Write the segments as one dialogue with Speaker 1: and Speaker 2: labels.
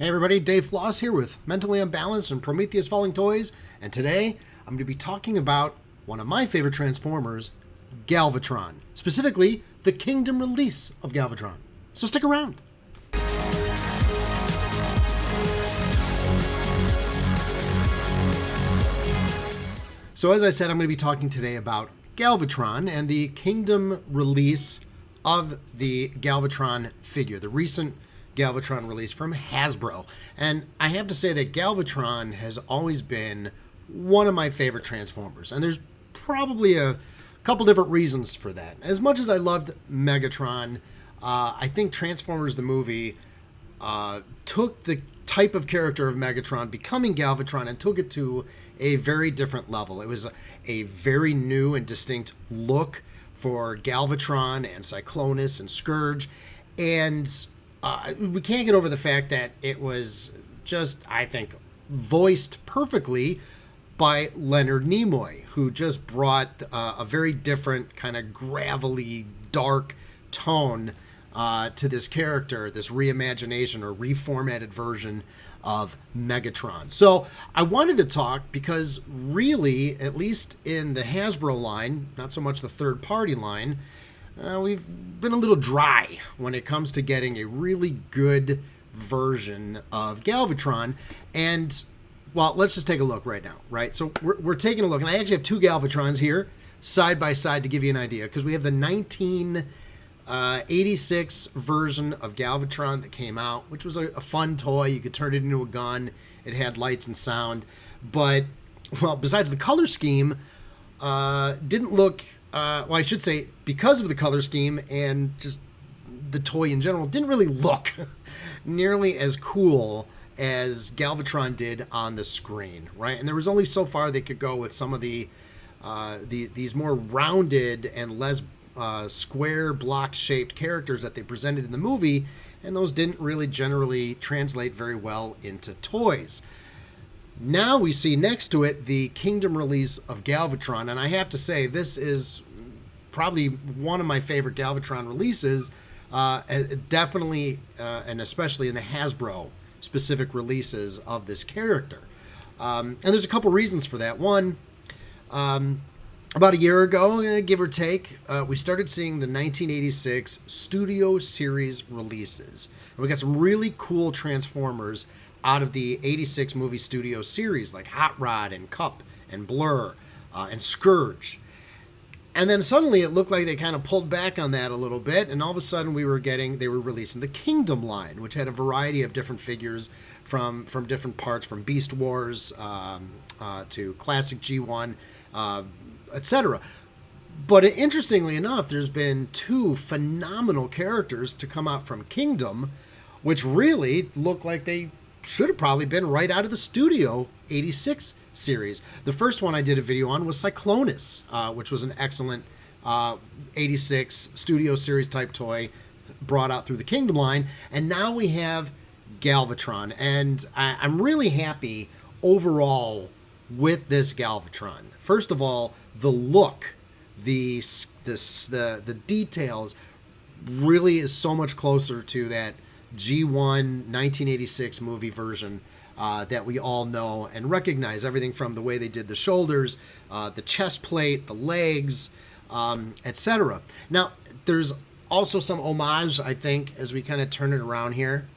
Speaker 1: Hey everybody, Dave Floss here with Mentally Unbalanced and Prometheus Falling Toys, and today I'm going to be talking about one of my favorite Transformers, Galvatron. Specifically, the Kingdom release of Galvatron. So stick around. So as I said, I'm going to be talking today about Galvatron and the Kingdom release of the Galvatron figure, the recent Galvatron release from Hasbro. And I have to say that Galvatron has always been one of my favorite Transformers. And there's probably a couple different reasons for that. As much as I loved Megatron, I think Transformers the movie took the type of character of Megatron becoming Galvatron and took it to a very different level. It was a very new and distinct look for Galvatron and Cyclonus and Scourge. And we can't get over the fact that it was just, I think, voiced perfectly by Leonard Nimoy, who just brought a very different kind of gravelly, dark tone to this character, this reimagination or reformatted version of Megatron. So I wanted to talk because really, at least in the Hasbro line, not so much the third-party line, we've been a little dry when it comes to getting a really good version of Galvatron. And, well, let's just take a look right now, right? So we're taking a look, and I actually have two Galvatrons here side by side to give you an idea, because we have the 1986 version of Galvatron that came out, which was a fun toy. You could turn it into a gun. It had lights and sound. But, well, besides the color scheme, didn't look... well, I should say, because of the color scheme and just the toy in general, didn't really look nearly as cool as Galvatron did on the screen, right? And there was only so far they could go with some of these more rounded and less square block-shaped characters that they presented in the movie, and those didn't really generally translate very well into toys. Now we see next to it the Kingdom release of Galvatron, and I have to say this is probably one of my favorite Galvatron releases, definitely and especially in the Hasbro specific releases of this character. And there's a couple reasons for that. One, about a year ago, give or take, we started seeing the 1986 Studio Series releases. And we got some really cool Transformers out of the 86 movie studio series, like Hot Rod and Cup and Blur and Scourge. And then suddenly it looked like they kind of pulled back on that a little bit, and all of a sudden they were releasing the Kingdom line, which had a variety of different figures from different parts, from Beast Wars to classic G1, etc. But interestingly enough, there's been two phenomenal characters to come out from Kingdom, which really look like they should have probably been right out of the Studio 86 series. The first one I did a video on was Cyclonus, which was an excellent 86 Studio Series type toy brought out through the Kingdom line. And now we have Galvatron. And I'm really happy overall with this Galvatron. First of all, the look, the details really is so much closer to that G1 1986 movie version that we all know and recognize. Everything from the way they did the shoulders, the chest plate, the legs, etc. Now, there's also some homage, I think, as we kind of turn it around here,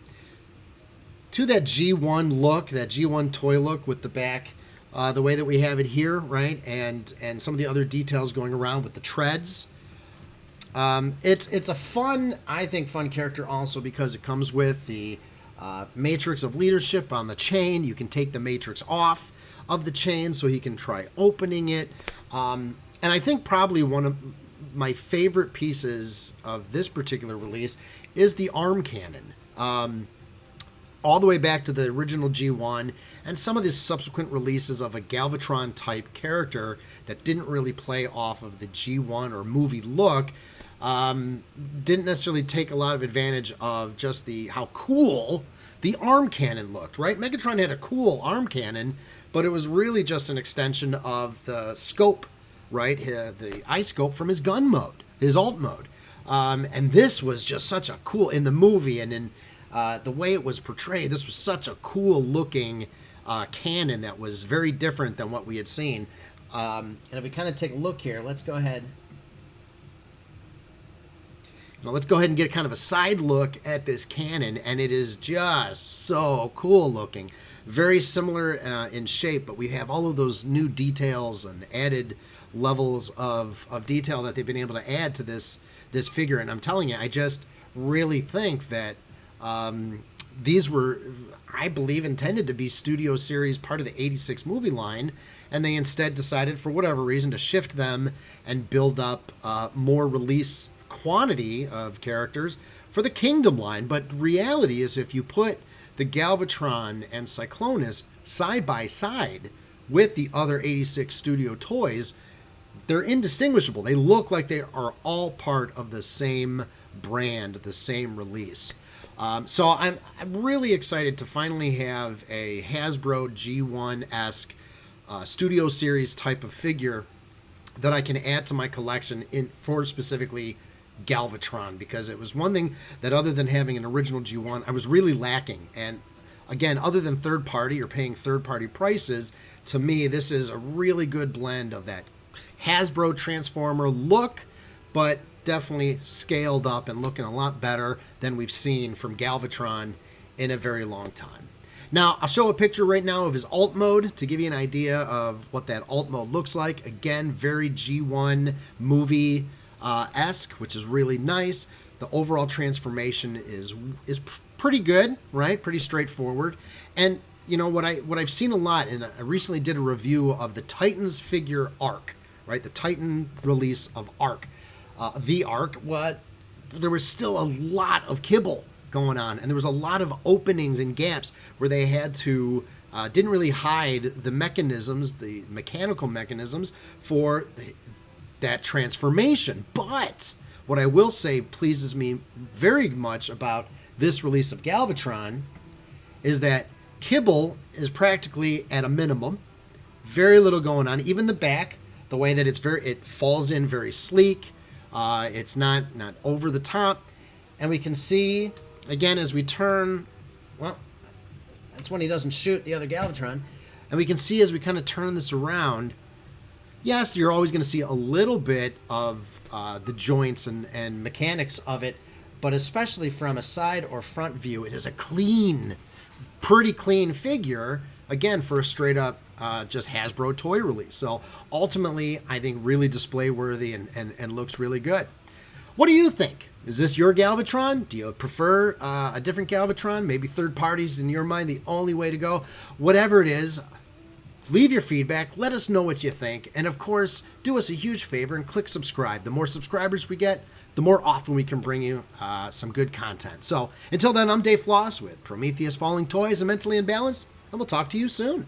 Speaker 1: to that G1 look, that G1 toy look with the back, the way that we have it here, right? And some of the other details going around with the treads. It's a fun character also because it comes with the matrix of leadership on the chain. You can take the matrix off of the chain so he can try opening it. And I think probably one of my favorite pieces of this particular release is the arm cannon. All the way back to the original G1 and some of the subsequent releases of a Galvatron type character that didn't really play off of the G1 or movie look. Didn't necessarily take a lot of advantage of just how cool the arm cannon looked, right? Megatron had a cool arm cannon, but it was really just an extension of the scope, right? The eye scope from his gun mode, his alt mode. And this was just such a cool, in the movie and in the way it was portrayed, this was such a cool looking cannon that was very different than what we had seen. And if we kind of take a look here, let's go ahead. Now let's go ahead and get kind of a side look at this cannon, and it is just so cool looking. Very similar in shape, but we have all of those new details and added levels of detail that they've been able to add to this figure. And I'm telling you, I just really think that these were, I believe, intended to be Studio Series, part of the 86 movie line, and they instead decided, for whatever reason, to shift them and build up more release quantity of characters for the Kingdom line. But reality is, if you put the Galvatron and Cyclonus side by side with the other 86 studio toys, they're indistinguishable. They look like they are all part of the same brand, the same release. So I'm really excited to finally have a Hasbro G1-esque Studio Series type of figure that I can add to my collection for specifically Galvatron, because it was one thing that, other than having an original G1, I was really lacking. And again, other than third party or paying third party prices, to me this is a really good blend of that Hasbro Transformer look, but definitely scaled up and looking a lot better than we've seen from Galvatron in a very long time. Now, I'll show a picture right now of his alt mode to give you an idea of what that alt mode looks like. Again, very G1 movie esque, which is really nice. The overall transformation is pretty good, right? Pretty straightforward. And you know what I've seen a lot, and I recently did a review of the Titans figure Arc, right? The Titan release of Arc. The Arc, there was still a lot of kibble going on, and there was a lot of openings and gaps where they had to didn't really hide the mechanisms, the mechanical mechanisms for that transformation. But what I will say pleases me very much about this release of Galvatron is that kibble is practically at a minimum. Very little going on. Even the back, the way that it falls in very sleek. It's not over the top. And we can see, again, as we turn, well, that's when he doesn't shoot the other Galvatron. And we can see as we kind of turn this around, yes, you're always going to see a little bit of the joints and mechanics of it, but especially from a side or front view, it is a clean, pretty clean figure, again, for a straight up just Hasbro toy release. So ultimately, I think really display worthy and looks really good. What do you think? Is this your Galvatron? Do you prefer a different Galvatron? Maybe third parties, in your mind, the only way to go? Whatever it is, leave your feedback. Let us know what you think. And of course, do us a huge favor and click subscribe. The more subscribers we get, the more often we can bring you some good content. So until then, I'm Dave Floss with Prometheus Falling Toys and Mentally Imbalanced, and we'll talk to you soon.